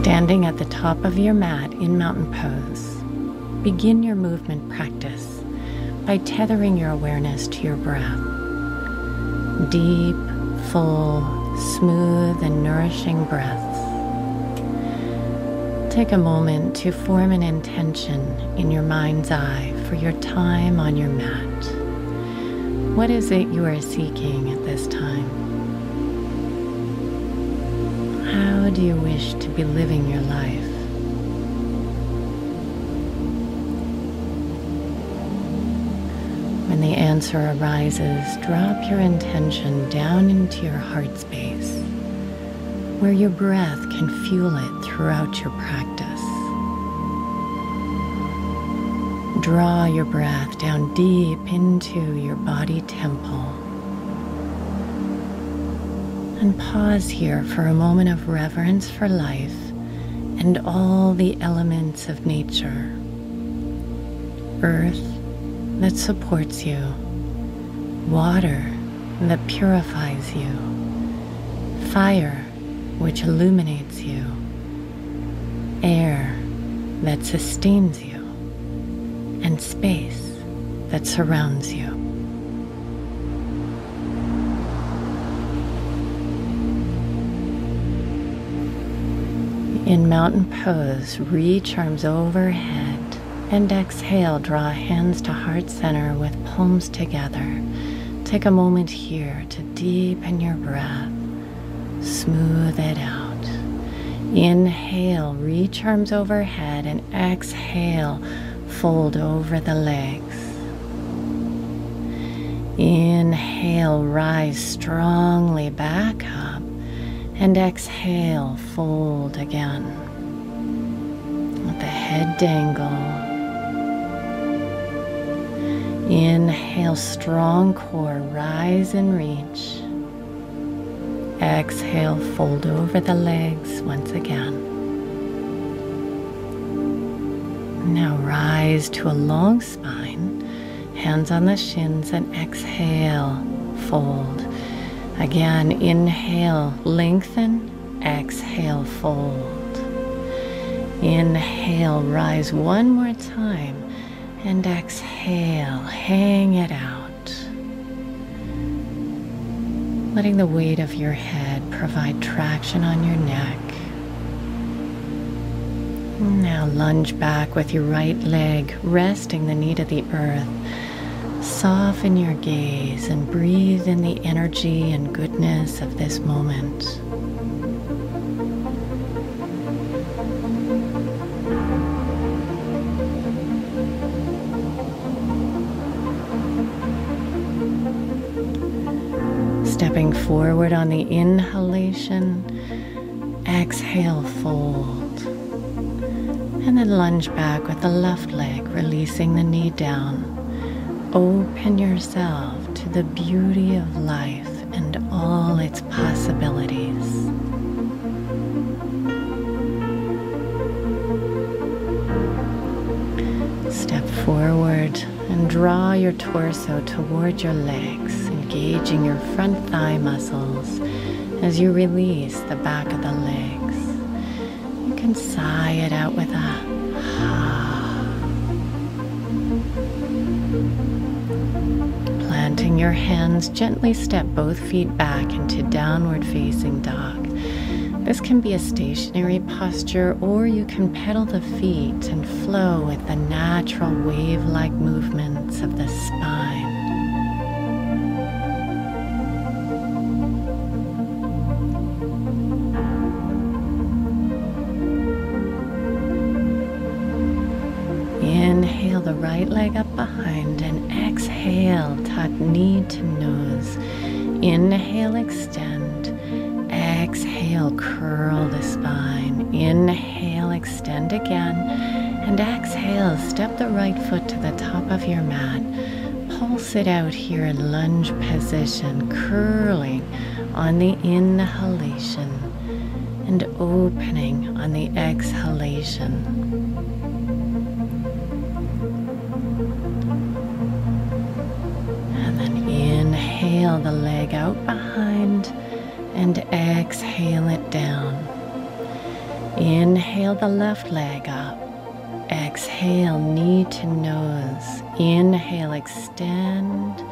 Standing at the top of your mat in mountain pose, begin your movement practice by tethering your awareness to your breath. Deep, full, smooth, and nourishing breaths. Take a moment to form an intention in your mind's eye for your time on your mat. What is it you are seeking at this time? How do you wish to be living your life? When the answer arises, drop your intention down into your heart space, where your breath can fuel it throughout your practice. Draw your breath down deep into your body temple. And pause here for a moment of reverence for life and all the elements of nature. Earth that supports you, water that purifies you, fire which illuminates you, air that sustains you, and space that surrounds you. In mountain pose, reach arms overhead and exhale, draw hands to heart center with palms together. Take a moment here to deepen your breath, smooth it out. Inhale, reach arms overhead, and exhale, fold over the legs. Inhale, rise strongly back up, and exhale, fold again. Let the head dangle. Inhale, strong core, rise and reach. Exhale, fold over the legs once again. Now rise to a long spine, hands on the shins, and exhale, fold. Again, inhale, lengthen, exhale, fold. Inhale, rise one more time, and exhale, hang it out. Letting the weight of your head provide traction on your neck. Now lunge back with your right leg, resting the knee to the earth. Soften your gaze and breathe in the energy and goodness of this moment. Stepping forward on the inhalation, exhale, fold. And then lunge back with the left leg, releasing the knee down. Open yourself to the beauty of life and all its possibilities. Step forward and draw your torso toward your legs, engaging your front thigh muscles as you release the back of the legs. You can sigh it out with a Planting your hands, gently step both feet back into downward facing dog. This can be a stationary posture, or you can pedal the feet and flow with the natural wave-like movements of the spine. Inhale the right leg up behind and exhale, tuck knee to nose. Inhale, extend. Exhale, curl the spine. Inhale, extend again. And exhale, step the right foot to the top of your mat. Pulse it out here in lunge position, curling on the inhalation and opening on the exhalation. Inhale the leg out behind and exhale it down. Inhale the left leg up. Exhale, knee to nose. Inhale, extend.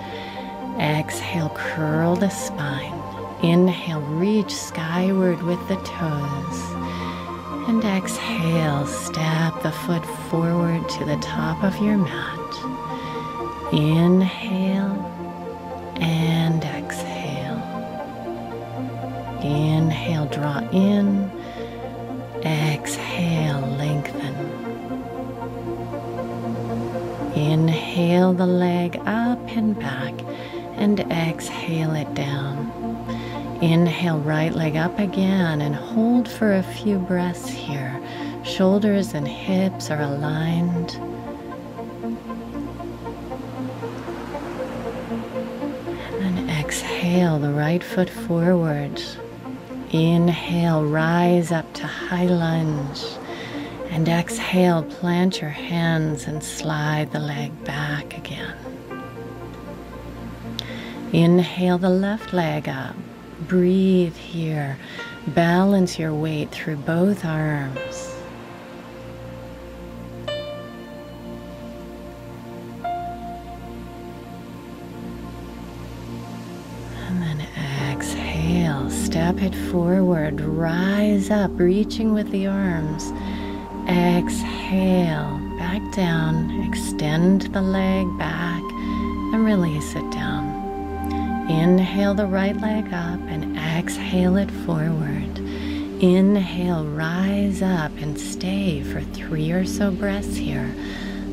Exhale, curl the spine. Inhale, reach skyward with the toes. And exhale, step the foot forward to the top of your mat. Inhale and exhale. Inhale, draw in. Exhale, lengthen. Inhale the leg up and back, and exhale it down. Inhale, right leg up again, and hold for a few breaths here. Shoulders and hips are aligned. And then exhale the right foot forward. Inhale, rise up to high lunge. And exhale, plant your hands and slide the leg back again. Inhale the left leg up. Breathe here. Balance your weight through both arms. And then exhale, step it forward, rise up, reaching with the arms. Exhale, back down, extend the leg back and release it down. Inhale the right leg up and exhale it forward. Inhale, rise up and stay for 3 or so breaths here,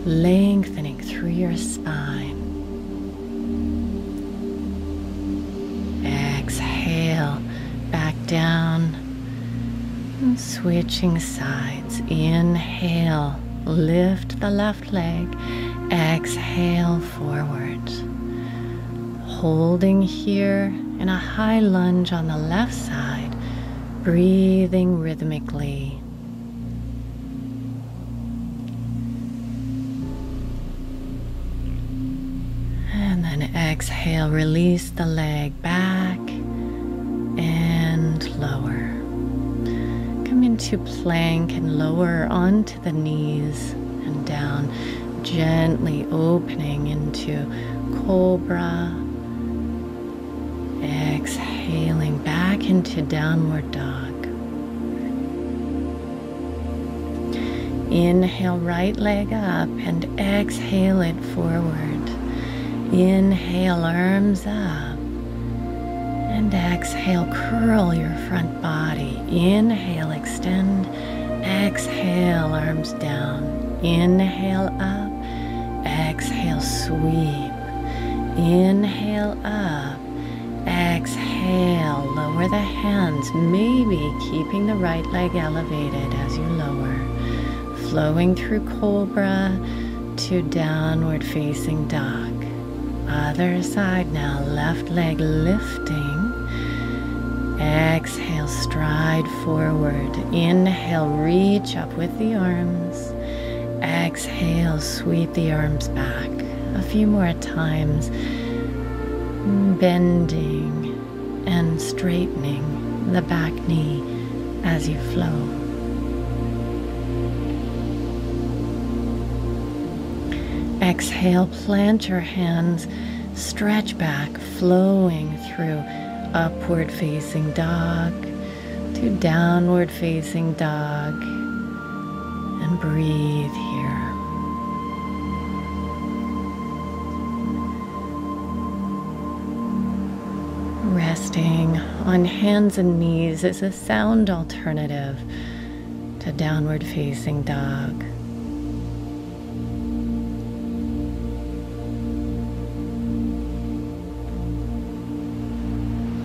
lengthening through your spine. Exhale, back down. And switching sides. Inhale, lift the left leg. Exhale, forward. Holding here in a high lunge on the left side, breathing rhythmically. And then exhale, release the leg back and lower. Come into plank and lower onto the knees and down, gently opening into Cobra. Exhaling back into downward dog. Inhale, right leg up and exhale it forward. Inhale, arms up. And exhale, curl your front body. Inhale, extend. Exhale, arms down. Inhale, up. Exhale, sweep. Inhale, up. Exhale, lower the hands, maybe keeping the right leg elevated as you lower. Flowing through Cobra to downward facing dog. Other side now, left leg lifting. Exhale, stride forward. Inhale, reach up with the arms. Exhale, sweep the arms back. A few more times. Bending and straightening the back knee as you flow. Exhale, plant your hands, stretch back, flowing through upward facing dog to downward facing dog, and breathe here. Resting on hands and knees is a sound alternative to downward facing dog.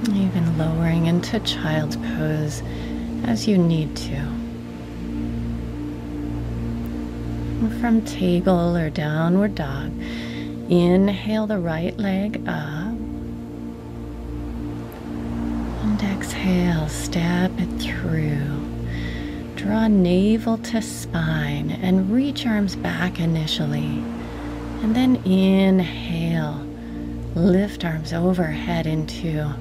Even lowering into child's pose as you need to. From table or downward dog, inhale the right leg up. And exhale, step it through. Draw navel to spine and reach arms back initially. And then inhale, lift arms overhead into a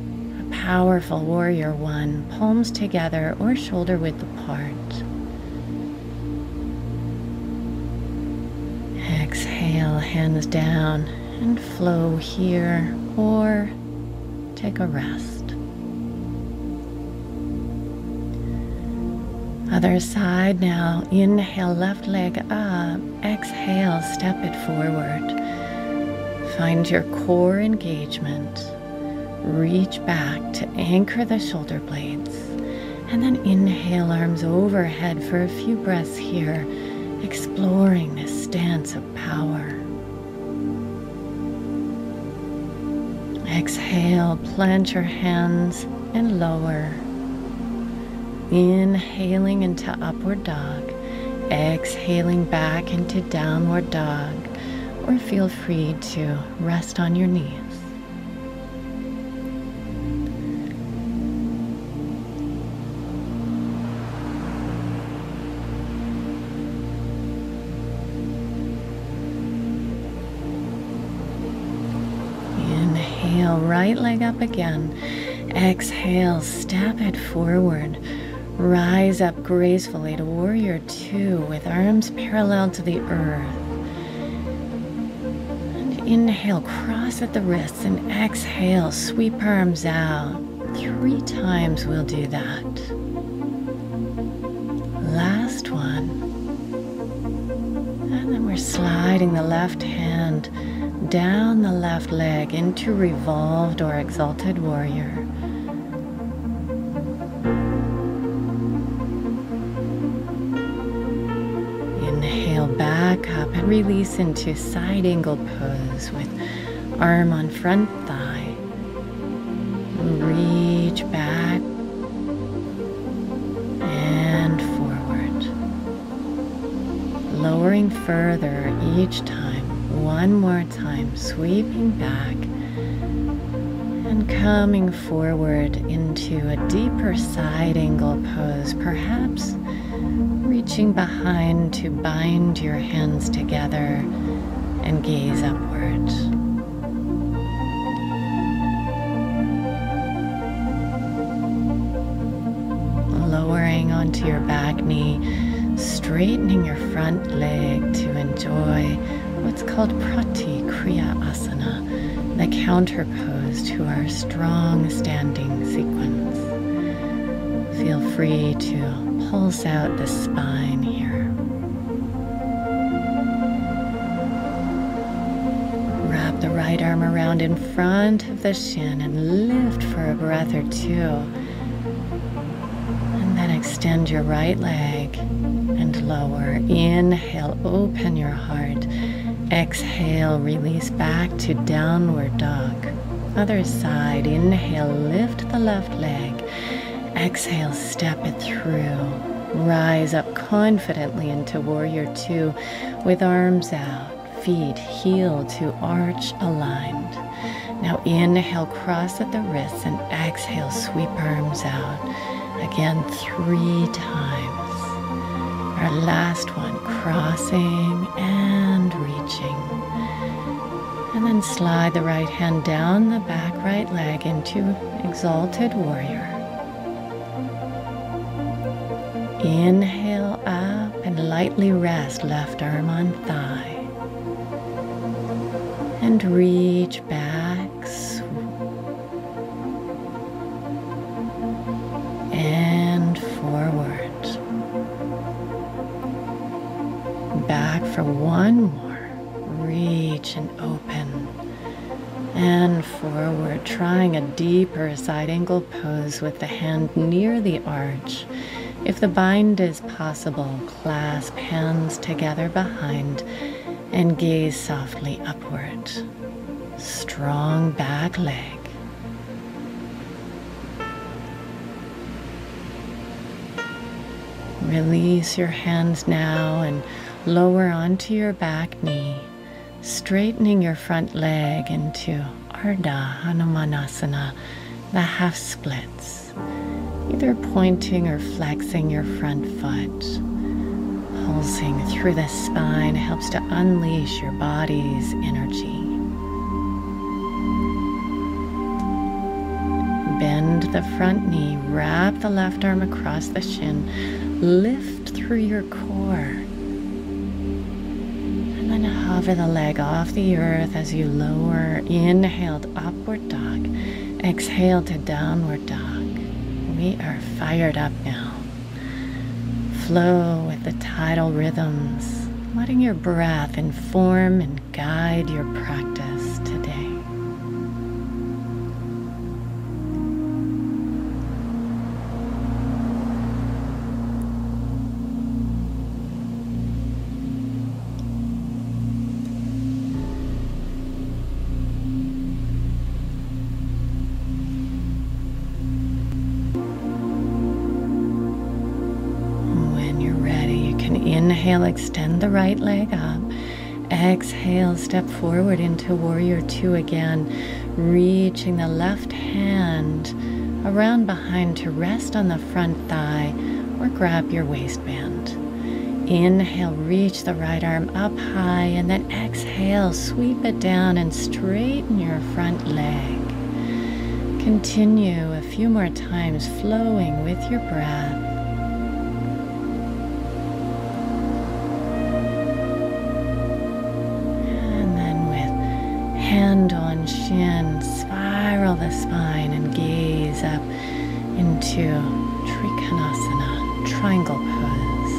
powerful warrior one, palms together or shoulder width apart. Exhale, hands down and flow here, or take a rest. Other side now. Inhale, left leg up. Exhale, step it forward. Find your core engagement. Reach back to anchor the shoulder blades. And then inhale, arms overhead for a few breaths here, exploring this stance of power. Exhale, plant your hands and lower. Inhaling into upward dog, exhaling back into downward dog, or feel free to rest on your knees. Inhale, right leg up again. Exhale, step it forward. Rise up gracefully to warrior two with arms parallel to the earth. And inhale, cross at the wrists, and exhale, sweep arms out. 3 times we'll do that. Last one. And then we're sliding the left hand down the left leg into revolved or exalted warrior. Back up and release into side angle pose with arm on front thigh. Reach back and forward. Lowering further each time. One more time, sweeping back and coming forward into a deeper side angle pose, perhaps reaching behind to bind your hands together and gaze upward. Lowering onto your back knee, straightening your front leg to enjoy what's called Pratikriya-asana, the counter pose to our strong standing sequence. Feel free to pulse out the spine here. Wrap the right arm around in front of the shin and lift for a breath or two. And then extend your right leg and lower. Inhale, open your heart. Exhale, release back to downward dog. Other side, inhale, lift the left leg. Exhale, step it through. Rise up confidently into warrior two with arms out, feet heel to arch aligned. Now inhale, cross at the wrists, and exhale, sweep arms out. Again, 3 times. Our last one, crossing and reaching. And then slide the right hand down the back right leg into exalted warrior. Inhale up and lightly rest left arm on thigh. And reach back, and forward. Back for one more. Reach and open. And forward, trying a deeper side angle pose with the hand near the arch. If the bind is possible, clasp hands together behind and gaze softly upward. Strong back leg. Release your hands now and lower onto your back knee, straightening your front leg into Ardha Hanumanasana, the half splits. Either pointing or flexing your front foot. Pulsing through the spine helps to unleash your body's energy. Bend the front knee, wrap the left arm across the shin, lift through your core. And then hover the leg off the earth as you lower. Inhale to upward dog. Exhale to downward dog. We are fired up now. Flow with the tidal rhythms, letting your breath inform and guide your practice today. Inhale, extend the right leg up. Exhale, step forward into Warrior Two again, reaching the left hand around behind to rest on the front thigh or grab your waistband. Inhale, reach the right arm up high, and then exhale, sweep it down and straighten your front leg. Continue a few more times, flowing with your breath. Hand on shin, spiral the spine and gaze up into Trikonasana, triangle pose.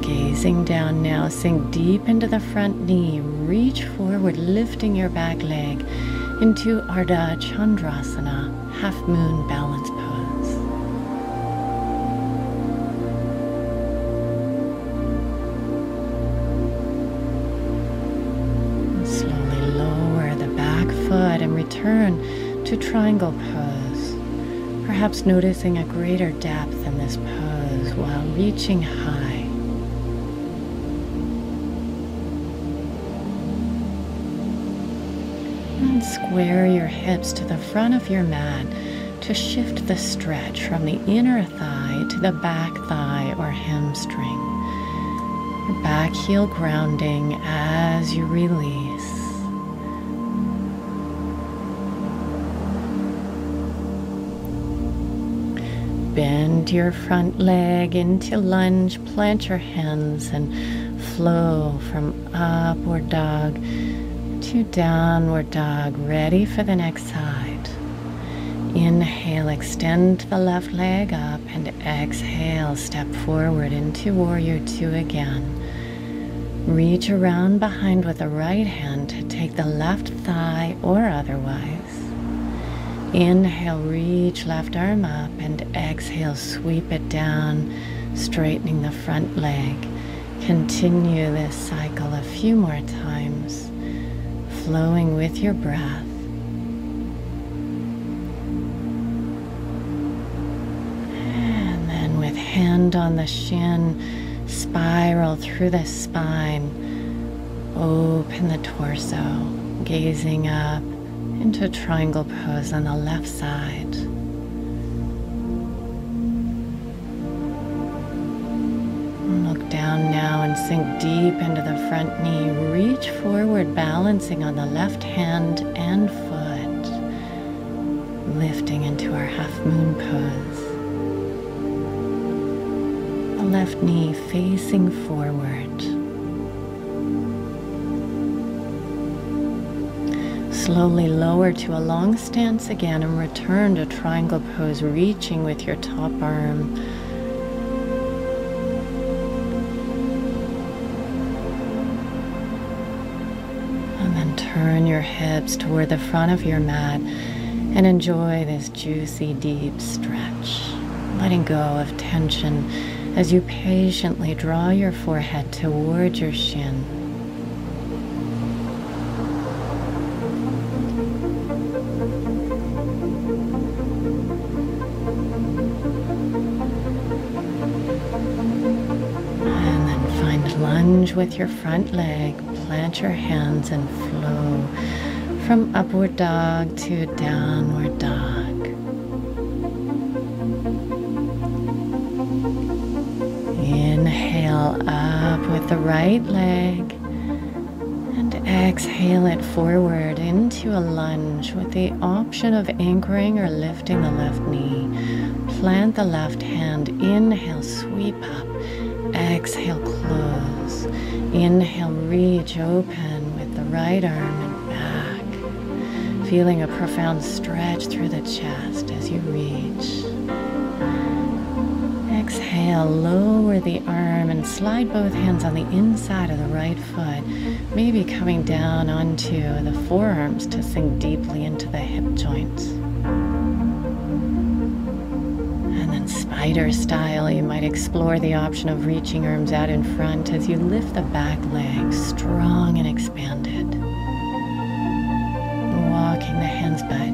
Gazing down now, sink deep into the front knee, reach forward, lifting your back leg into Ardha Chandrasana, half moon balance pose. And return to triangle pose, perhaps noticing a greater depth in this pose while reaching high. And square your hips to the front of your mat to shift the stretch from the inner thigh to the back thigh or hamstring. Your back heel grounding as you release. Bend your front leg into lunge, plant your hands and flow from upward dog to downward dog, ready for the next side. Inhale, extend the left leg up, and exhale, step forward into Warrior Two again. Reach around behind with the right hand to take the left thigh or otherwise. Inhale, reach left arm up, and exhale, sweep it down, straightening the front leg. Continue this cycle a few more times, flowing with your breath. And then with hand on the shin, spiral through the spine, open the torso, gazing up into triangle pose on the left side. Look down now and sink deep into the front knee. Reach forward, balancing on the left hand and foot, lifting into our half moon pose. The left knee facing forward. Slowly lower to a long stance again and return to triangle pose, reaching with your top arm. And then turn your hips toward the front of your mat and enjoy this juicy, deep stretch, letting go of tension as you patiently draw your forehead toward your shin. Lunge with your front leg, plant your hands and flow from upward dog to downward dog. Inhale up with the right leg and exhale it forward into a lunge with the option of anchoring or lifting the left knee. Plant the left hand, inhale, sweep up. Exhale, close. Inhale, reach open with the right arm and back. Feeling a profound stretch through the chest as you reach. Exhale, lower the arm and slide both hands on the inside of the right foot, maybe coming down onto the forearms to sink deeply into the hip joints. And then spider style, you might explore the option of reaching arms out in front as you lift the back leg strong and expanded. Walking the hands back.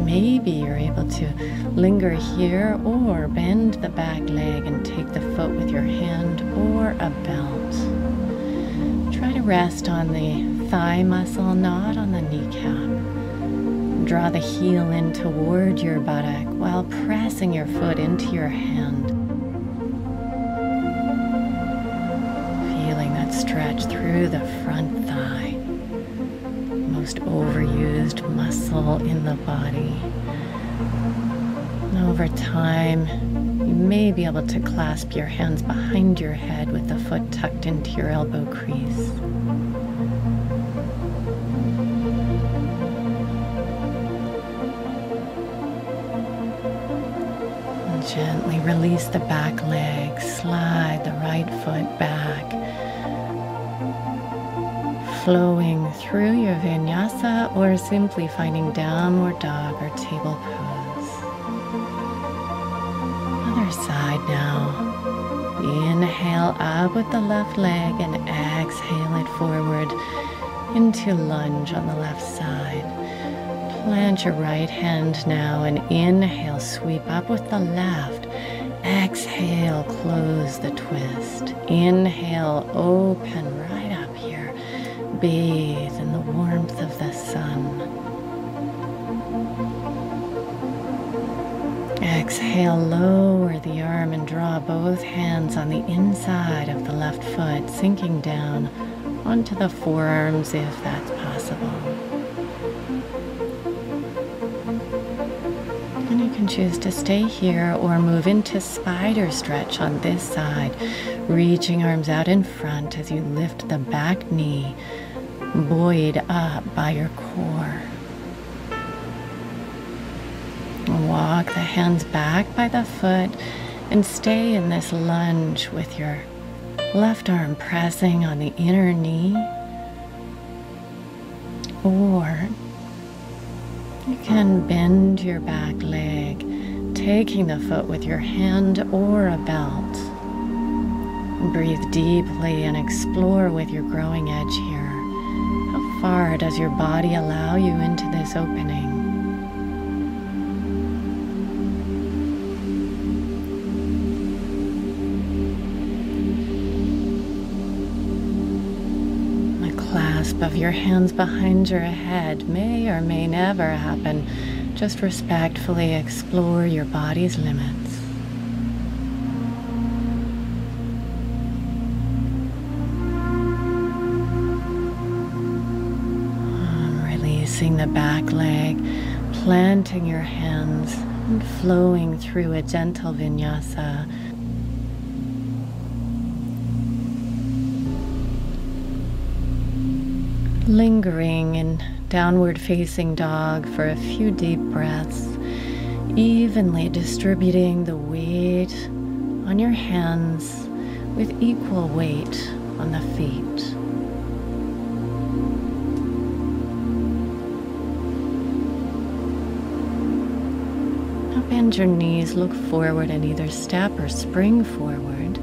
Maybe you're able to linger here or bend the back leg and take the foot with your hand or a belt. Try to rest on the thigh muscle, not on the kneecap. Draw the heel in toward your buttock while pressing your foot into your hand. Feeling that stretch through the front thigh. Most overused muscle in the body. And over time, you may be able to clasp your hands behind your head with the foot tucked into your elbow crease. And gently release the back leg, slide the right foot back. Flowing through your vinyasa or simply finding downward dog or table pose. Other side now. Inhale up with the left leg and exhale it forward into lunge on the left side. Plant your right hand now and inhale, sweep up with the left. Exhale, close the twist. Inhale, open right up here. Bathe in the warmth of the sun. Exhale, lower the arm and draw both hands on the inside of the left foot, sinking down onto the forearms if that's possible. And you can choose to stay here or move into spider stretch on this side, reaching arms out in front as you lift the back knee, buoyed up by your core. Walk the hands back by the foot and stay in this lunge with your left arm pressing on the inner knee. Or you can bend your back leg, taking the foot with your hand or a belt. Breathe deeply and explore with your growing edge here. How far does your body allow you into this opening? The clasp of your hands behind your head may or may never happen. Just respectfully explore your body's limits. The back leg, planting your hands and flowing through a gentle vinyasa. Lingering in downward facing dog for a few deep breaths, evenly distributing the weight on your hands with equal weight on the feet. Bend your knees, look forward in either step or spring forward.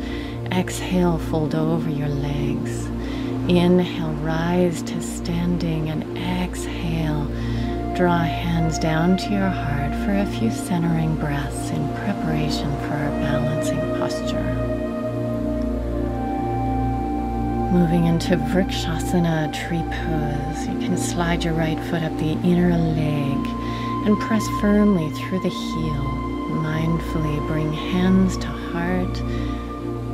Exhale, fold over your legs. Inhale, rise to standing, and exhale, draw hands down to your heart for a few centering breaths in preparation for our balancing posture. Moving into Vrikshasana, tree pose. You can slide your right foot up the inner leg and press firmly through the heel. Mindfully bring hands to heart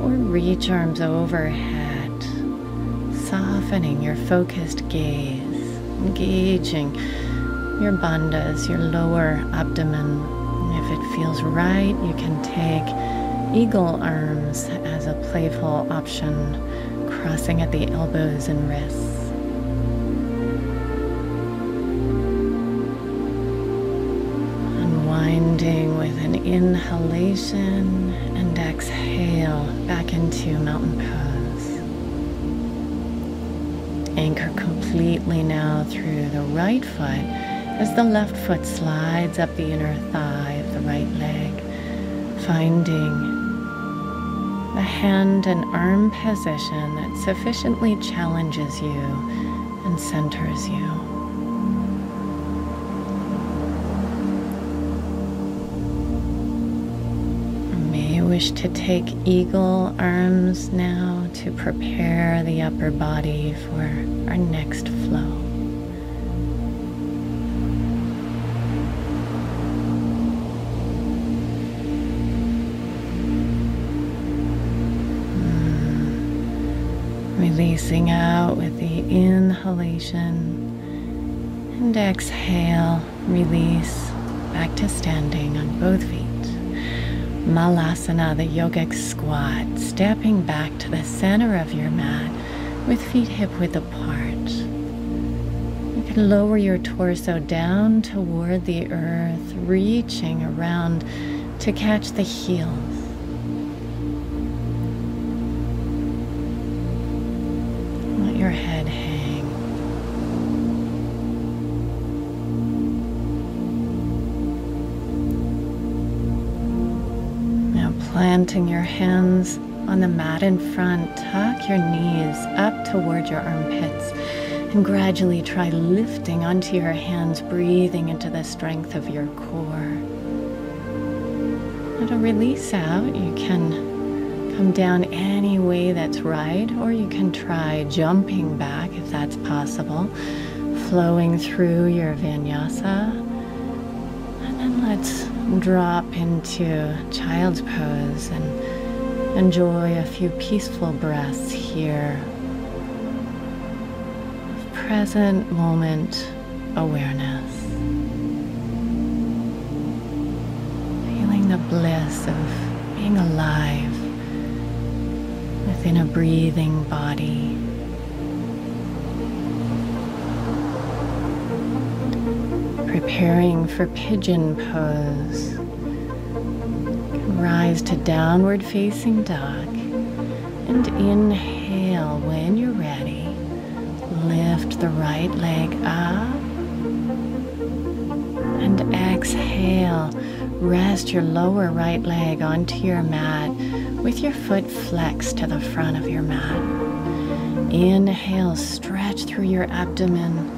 or reach arms overhead, softening your focused gaze, engaging your bandhas, your lower abdomen. If it feels right, you can take Eagle arms as a playful option, crossing at the elbows and wrists. Unwinding with an inhalation and exhale back into mountain pose. Anchor completely now through the right foot as the left foot slides up the inner thigh of the right leg, finding the hand and arm position that sufficiently challenges you and centers you. You may wish to take eagle arms now to prepare the upper body for our next flow. Releasing out with the inhalation and exhale, release back to standing on both feet. Malasana, the yogic squat, stepping back to the center of your mat with feet hip width apart. You can lower your torso down toward the earth, reaching around to catch the heels. Your head hang. Now planting your hands on the mat in front, tuck your knees up toward your armpits and gradually try lifting onto your hands, breathing into the strength of your core. Now to release out, you can come down any way that's right, or you can try jumping back if that's possible, flowing through your vinyasa. And then let's drop into child's pose and enjoy a few peaceful breaths here of present moment awareness. Feeling the bliss of being alive within a breathing body. Preparing for pigeon pose. Rise to downward facing dog and inhale when you're ready. Lift the right leg up and exhale. Rest your lower right leg onto your mat with your foot flexed to the front of your mat. Inhale, stretch through your abdomen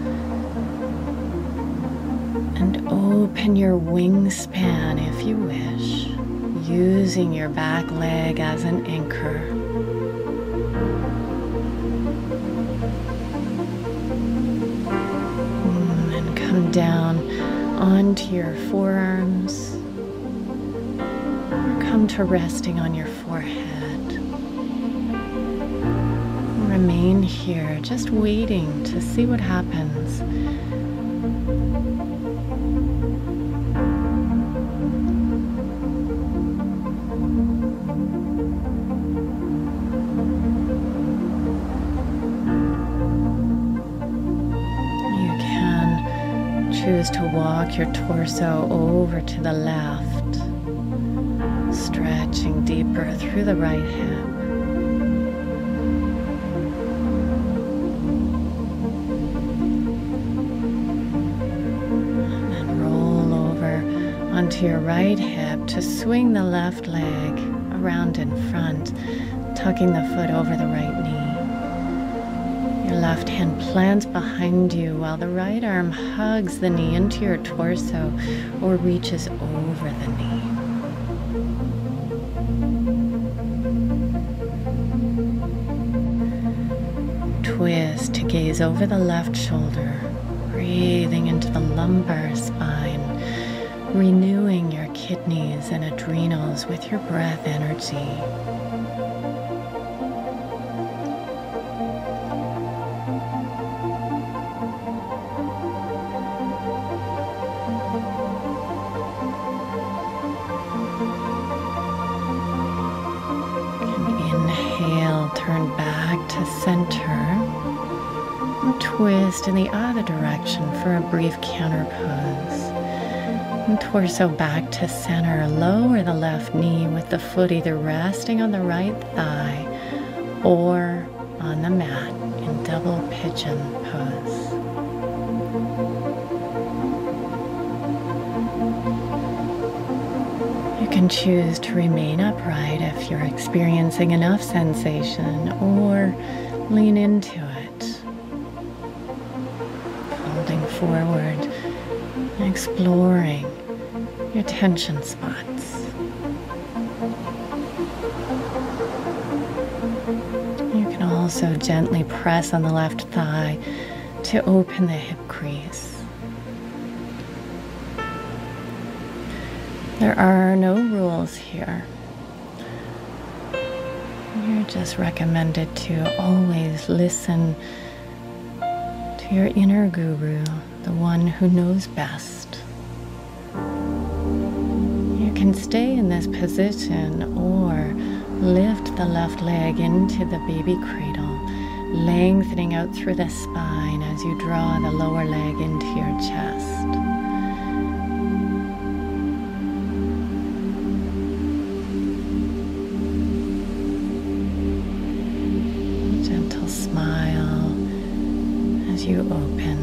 and open your wingspan if you wish, using your back leg as an anchor. And come down onto your forearms. Come to resting on your forehead. Remain here, just waiting to see what happens. You can choose to walk your torso over to the left, stretching deeper through the right hip. And then roll over onto your right hip to swing the left leg around in front, tucking the foot over the right knee. Your left hand plants behind you while the right arm hugs the knee into your torso or reaches over the knee. Twist to gaze over the left shoulder, breathing into the lumbar spine, renewing your kidneys and adrenals with your breath energy. center. And twist in the other direction for a brief counter pose. And torso back to center. Lower the left knee with the foot either resting on the right thigh or on the mat in double pigeon pose. You can choose to remain upright if you're experiencing enough sensation, or lean into it. Folding forward, exploring your tension spots. You can also gently press on the left thigh to open the hip crease. There are no rules here. You're just recommended to always listen to your inner guru, the one who knows best. You can stay in this position or lift the left leg into the baby cradle, lengthening out through the spine as you draw the lower leg into your chest. Smile as you open,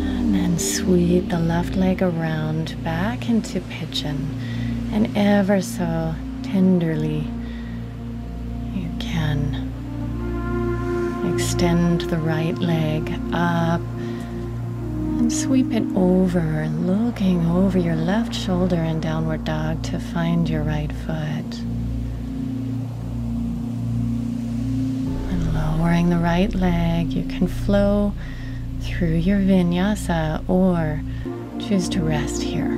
and then sweep the left leg around back into pigeon, and ever so tenderly you can extend the right leg up and sweep it over, looking over your left shoulder in downward dog to find your right foot. Lowering the right leg, you can flow through your vinyasa or choose to rest here.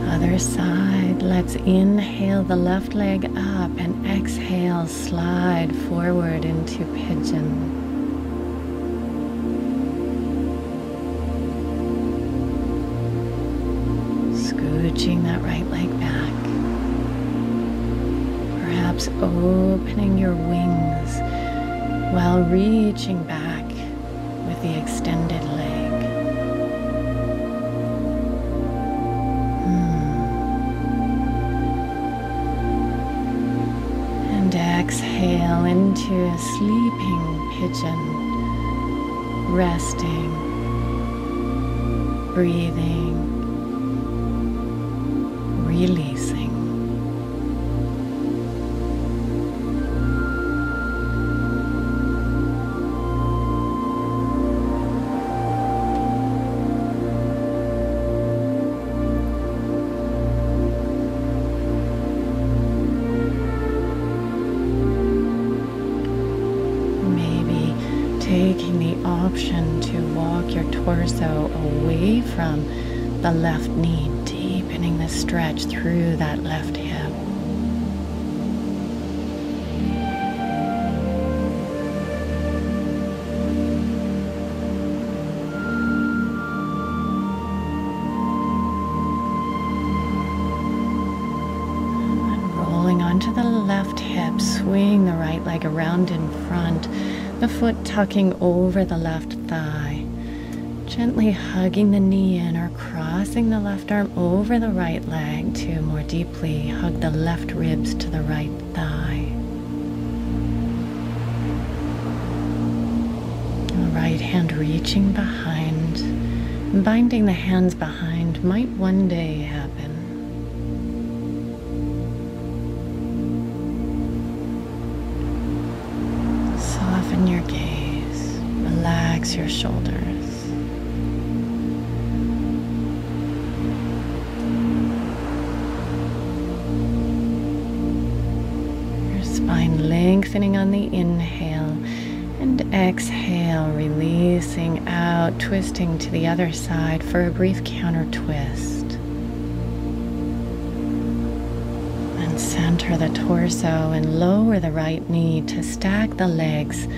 Other side, let's inhale the left leg up and exhale, slide forward into pigeon. Scooching that right leg back. Perhaps opening your wings while reaching back with the extended leg. And exhale into a sleeping pigeon, resting, breathing, releasing. Maybe taking the option to walk your torso away from the left knee, deepening the stretch through that left hip. And rolling onto the left hip, swing the right leg around in front, the foot tucking over the left thigh. Gently hugging the knee in or crossing the left arm over the right leg to more deeply hug the left ribs to the right thigh. The right hand reaching behind, and binding the hands behind might one day happen. Soften your gaze, relax your shoulders. Spine lengthening on the inhale, and exhale, releasing out, twisting to the other side for a brief counter twist. And center the torso and lower the right knee to stack the legs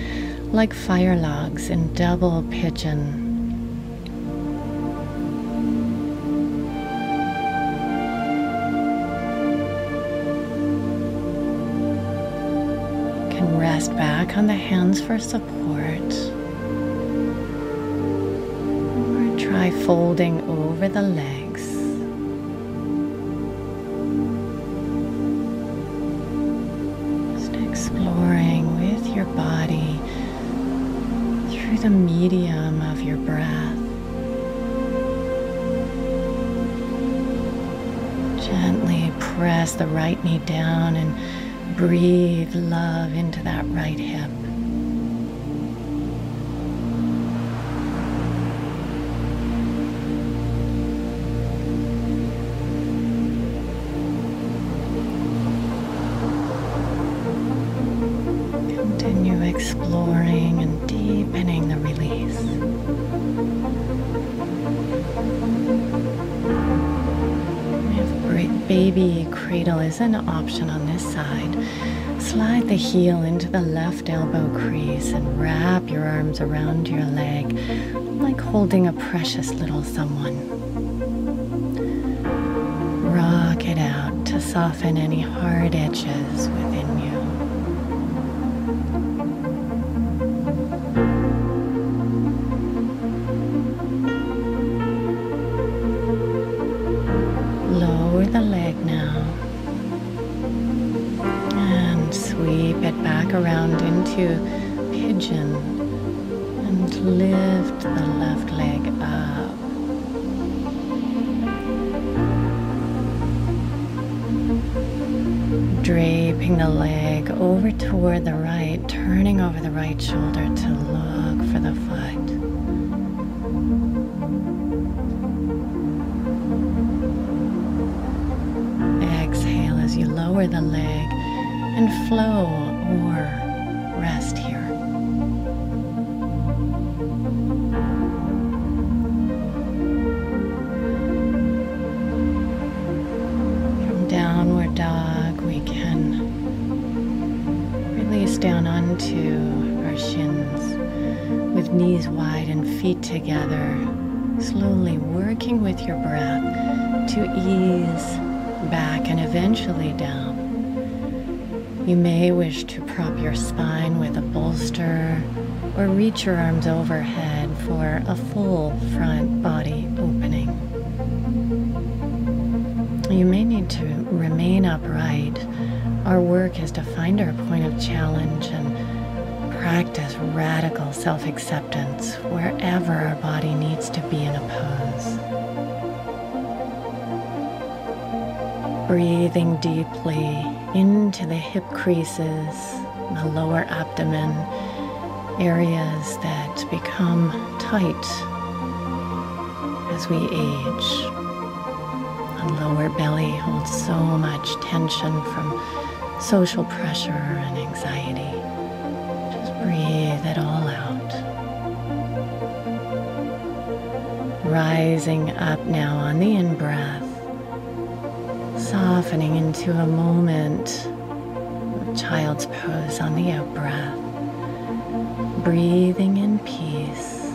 like fire logs in double pigeon. can rest back on the hands for support, or try folding over the legs. Just exploring with your body through the medium of your breath. Gently press the right knee down and breathe love into that right hip. Continue exploring and deepening the release. Baby cradle is an option on this side. Slide the heel into the left elbow crease and wrap your arms around your leg like holding a precious little someone. Rock it out to soften any hard edges within you. The leg now and sweep it back around into Pigeon and lift the left leg up. Draping the leg over toward the right, turning over the right shoulder to look for the foot. You lower the leg and flow or rest here. From downward dog, we can release down onto our shins with knees wide and feet together, slowly working with your breath to ease back and eventually down. You may wish to prop your spine with a bolster or reach your arms overhead for a full front body opening. You may need to remain upright. Our work is to find our point of challenge and practice radical self-acceptance wherever our body needs to be in a pose. Breathing deeply into the hip creases, the lower abdomen, areas that become tight as we age. The lower belly holds so much tension from social pressure and anxiety. Just breathe it all out. Rising up now on the in-breath, softening into a moment of child's pose on the out-breath. Breathing in peace,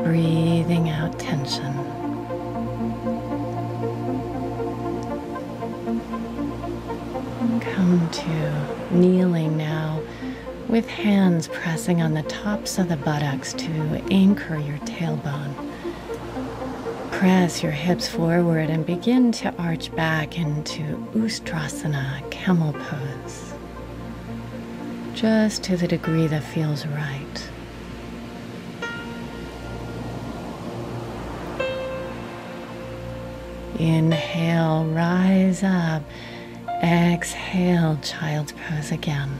breathing out tension. Come to kneeling now with hands pressing on the tops of the buttocks to anchor your tailbone. Press your hips forward and begin to arch back into Ustrasana, Camel Pose, just to the degree that feels right. Inhale, rise up. Exhale, child's pose again.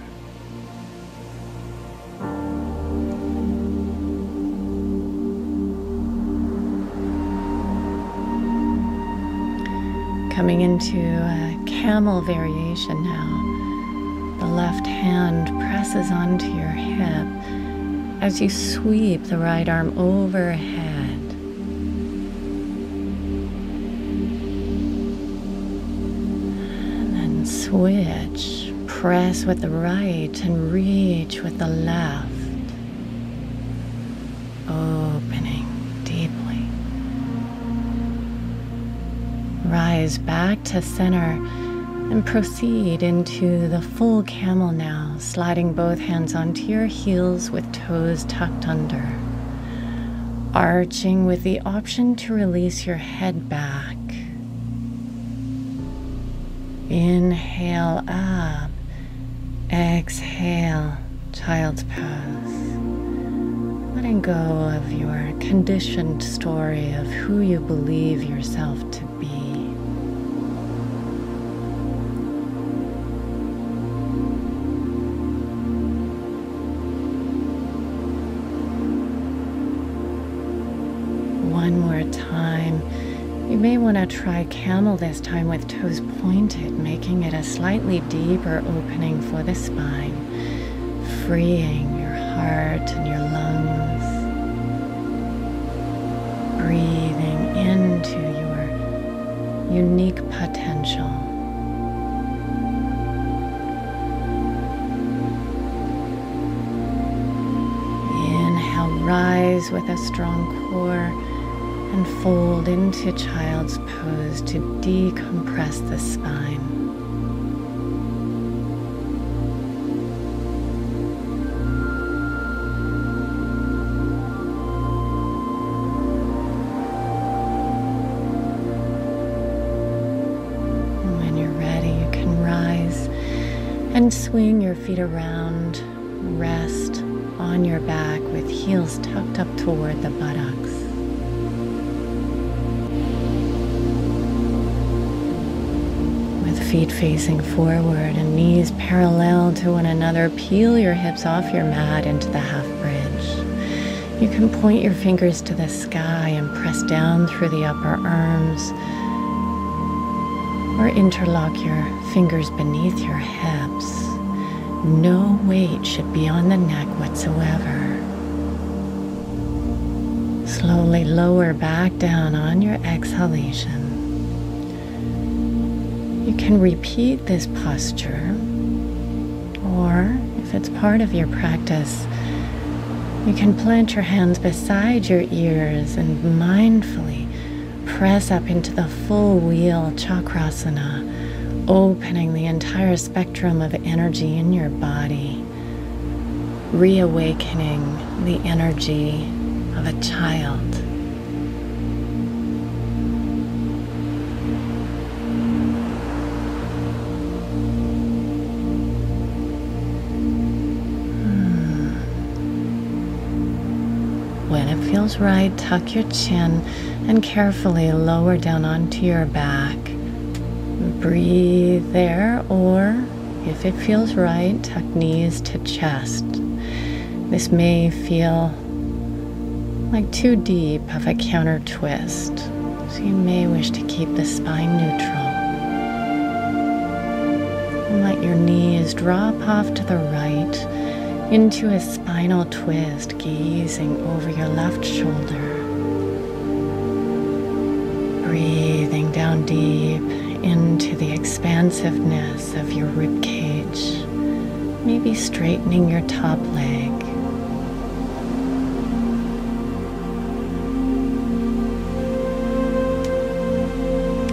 Coming into a camel variation now. The left hand presses onto your hip as you sweep the right arm overhead. And then switch. Press with the right and reach with the left. Opening deeply. Rise back to center And proceed into the full camel now, sliding both hands onto your heels with toes tucked under. Arching with the option to release your head back. Inhale up, exhale, child's pose. Letting go of your conditioned story of who you believe yourself to be. One more time. You may want to try camel this time with toes pointed, making it a slightly deeper opening for the spine, freeing your heart and your lungs, breathing into your unique potential. Inhale, rise with a strong core. And fold into child's pose to decompress the spine. When you're ready, you can rise and swing your feet around. Rest on your back with heels tucked up toward the buttocks. Feet facing forward and knees parallel to one another, peel your hips off your mat into the half bridge. You can point your fingers to the sky and press down through the upper arms, or interlock your fingers beneath your hips. No weight should be on the neck whatsoever. Slowly lower back down on your exhalation. You can repeat this posture, or if it's part of your practice, you can plant your hands beside your ears and mindfully press up into the full wheel chakrasana, opening the entire spectrum of energy in your body, reawakening the energy of a child. When it feels right, tuck your chin and carefully lower down onto your back. Breathe there, or if it feels right, tuck knees to chest. This may feel like too deep of a counter twist, so you may wish to keep the spine neutral. And let your knees drop off to the right into a spinal twist, gazing over your left shoulder. Breathing down deep into the expansiveness of your rib cage, maybe straightening your top leg.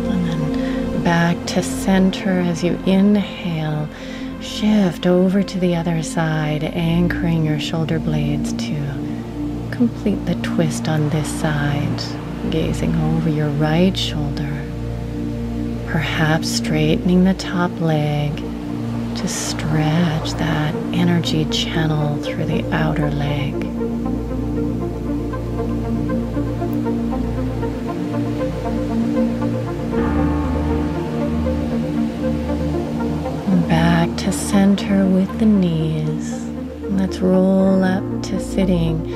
And then back to center as you inhale. Shift over to the other side, anchoring your shoulder blades to complete the twist on this side, gazing over your right shoulder, perhaps straightening the top leg to stretch that energy channel through the outer leg. Back to center with the knees. Let's roll up to sitting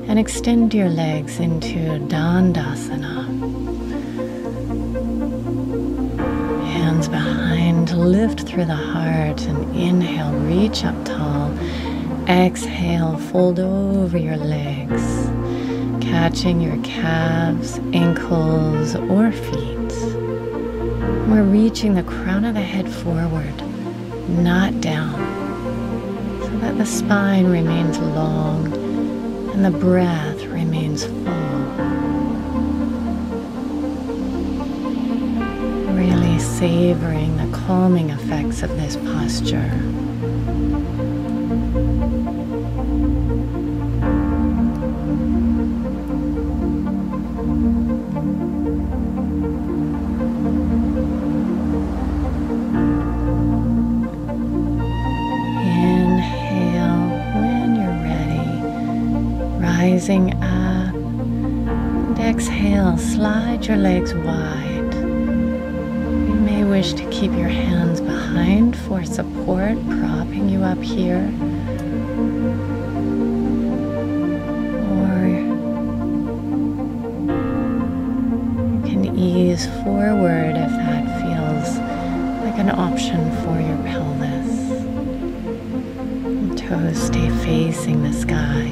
and extend your legs into Dandasana. Hands behind, lift through the heart and inhale, reach up tall. Exhale, fold over your legs, catching your calves, ankles, or feet. We're reaching the crown of the head forward, not down, so that the spine remains long and the breath remains full. Really savoring the calming effects of this posture. Rising up, and exhale, slide your legs wide. You may wish to keep your hands behind for support, propping you up here. Or you can ease forward if that feels like an option for your pelvis. And toes stay facing the sky.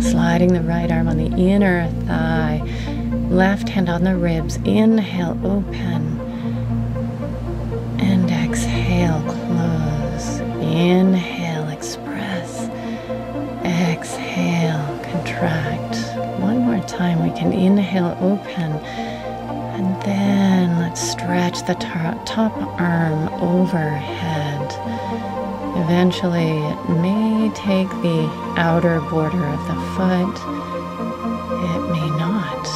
Sliding the right arm on the inner thigh, left hand on the ribs. Inhale, open. And exhale, close. Inhale, express. Exhale, contract. One more time, we can inhale, open. And then let's stretch the top arm overhead. Eventually, it may take the outer border of the foot. It may not.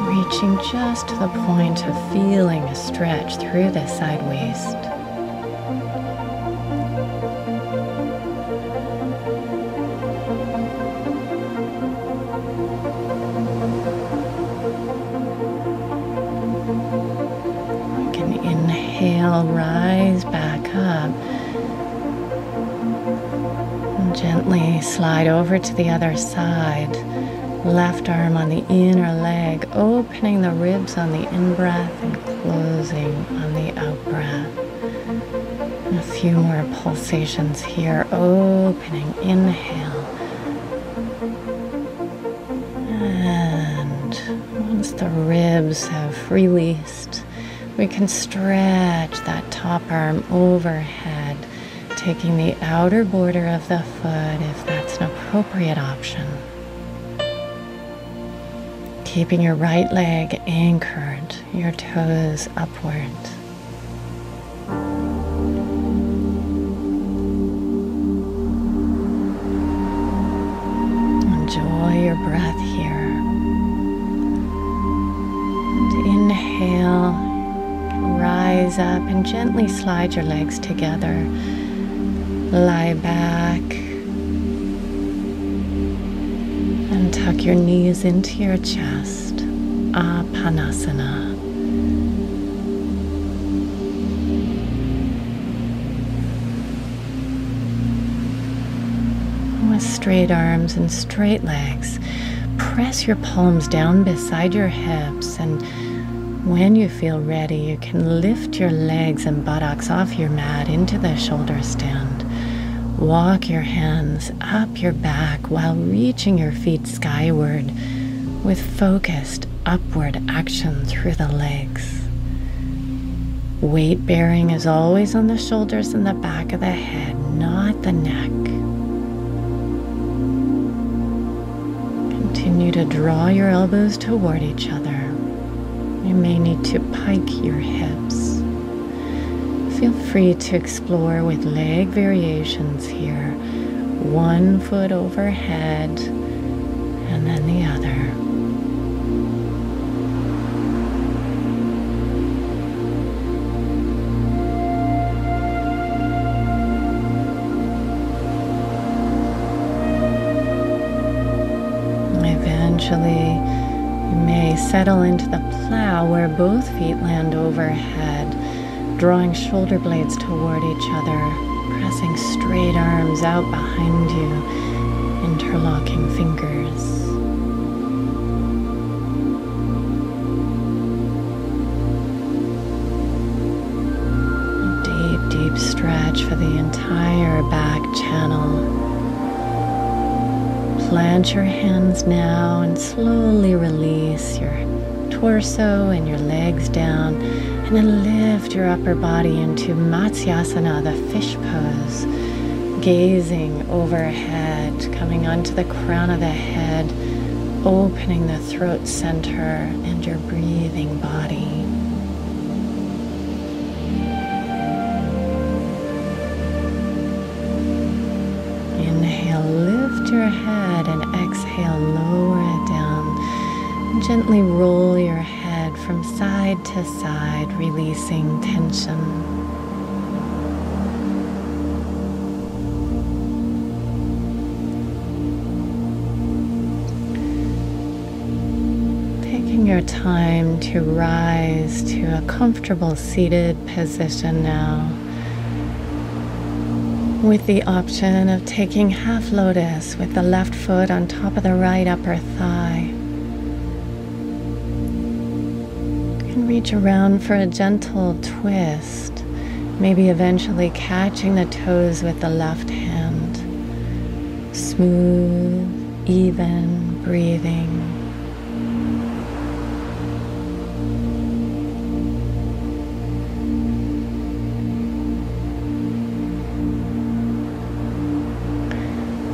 Reaching just to the point of feeling a stretch through the side waist. Inhale, rise back up. And gently slide over to the other side. Left arm on the inner leg, opening the ribs on the in-breath and closing on the out-breath. And a few more pulsations here. Opening, inhale. And once the ribs have released, we can stretch that top arm overhead, taking the outer border of the foot if that's an appropriate option. Keeping your right leg anchored, your toes upward. Enjoy your breath here. And inhale. Rise up and gently slide your legs together. Lie back and tuck your knees into your chest. Apanasana. With straight arms and straight legs, press your palms down beside your hips, and when you feel ready, you can lift your legs and buttocks off your mat into the shoulder stand. Walk your hands up your back while reaching your feet skyward with focused upward action through the legs. Weight bearing is always on the shoulders and the back of the head, not the neck. Continue to draw your elbows toward each other. You may need to pike your hips. Feel free to explore with leg variations here. One foot overhead and then the other. Eventually, you may settle into the plow where both feet land overhead, drawing shoulder blades toward each other, pressing straight arms out behind you, interlocking fingers. A deep, deep stretch for the entire back channel. Plant your hands now and slowly release your torso and your legs down, and then lift your upper body into Matsyasana, the fish pose, gazing overhead, coming onto the crown of the head, opening the throat center and your breathing body. Inhale, lift your head, and exhale, lower it down. Gently roll your head from side to side, releasing tension. Taking your time to rise to a comfortable seated position now, with the option of taking half lotus with the left foot on top of the right upper thigh. You can reach around for a gentle twist, maybe eventually catching the toes with the left hand. Smooth, even breathing.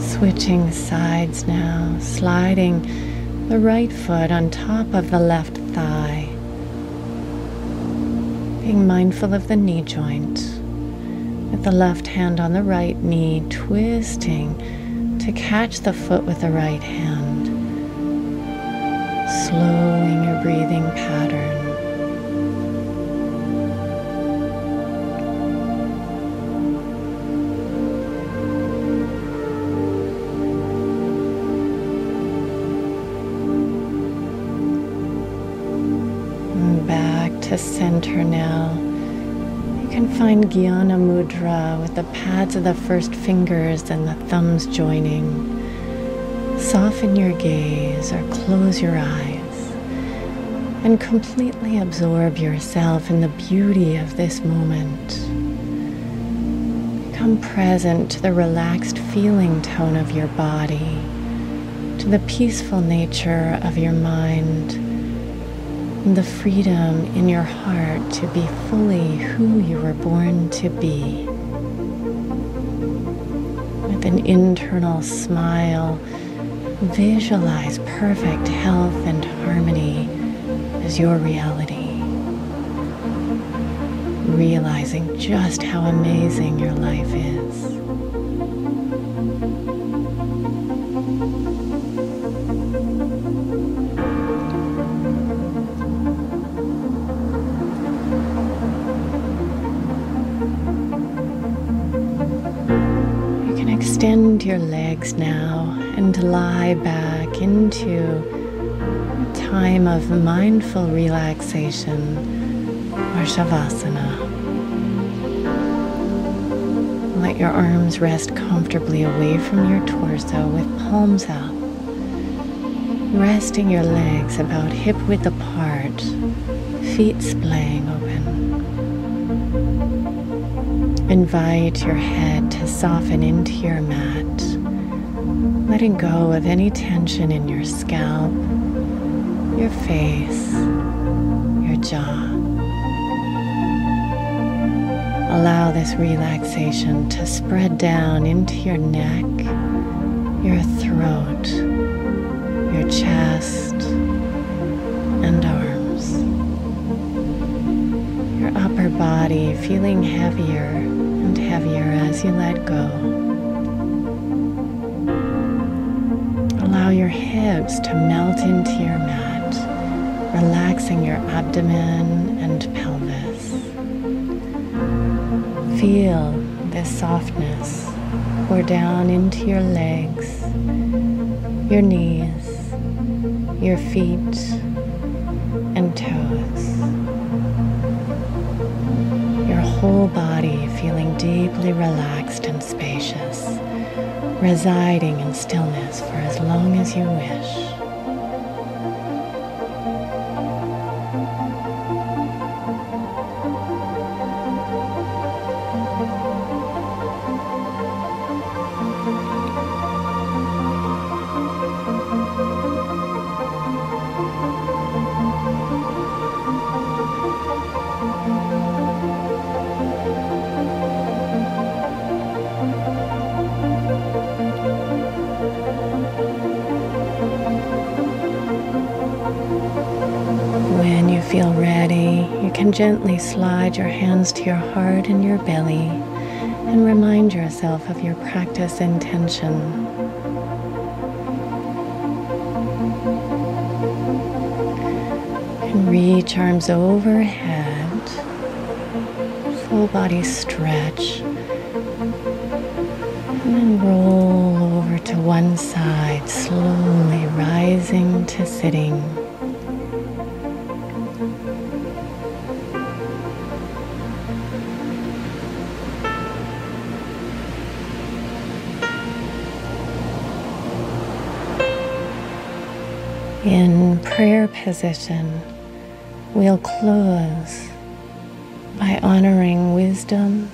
Switching sides now, sliding the right foot on top of the left thigh. Being mindful of the knee joint, with the left hand on the right knee, twisting to catch the foot with the right hand. Slowing your breathing pattern. To center now. You can find Guiana Mudra with the pads of the first fingers and the thumbs joining. Soften your gaze or close your eyes and completely absorb yourself in the beauty of this moment. Become present to the relaxed feeling tone of your body, to the peaceful nature of your mind, and the freedom in your heart to be fully who you were born to be. With an internal smile, visualize perfect health and harmony as your reality, realizing just how amazing your life is. Extend your legs now and lie back into a time of mindful relaxation or Shavasana. Let your arms rest comfortably away from your torso with palms out, resting your legs about hip-width apart, feet splaying open. Invite your head to soften into your mat, letting go of any tension in your scalp, your face, your jaw. Allow this relaxation to spread down into your neck, your throat, your chest, and arms. Your upper body feeling heavier and heavier as you let go. Allow your hips to melt into your mat, relaxing your abdomen and pelvis. Feel this softness pour down into your legs, your knees, your feet, and toes. Your whole body feeling deeply relaxed and spacious, residing in stillness for as long as you wish. can gently slide your hands to your heart and your belly and remind yourself of your practice intention. And reach arms overhead, full body stretch, and then roll over to one side, slowly rising to sitting. In prayer position, we'll close by honoring wisdom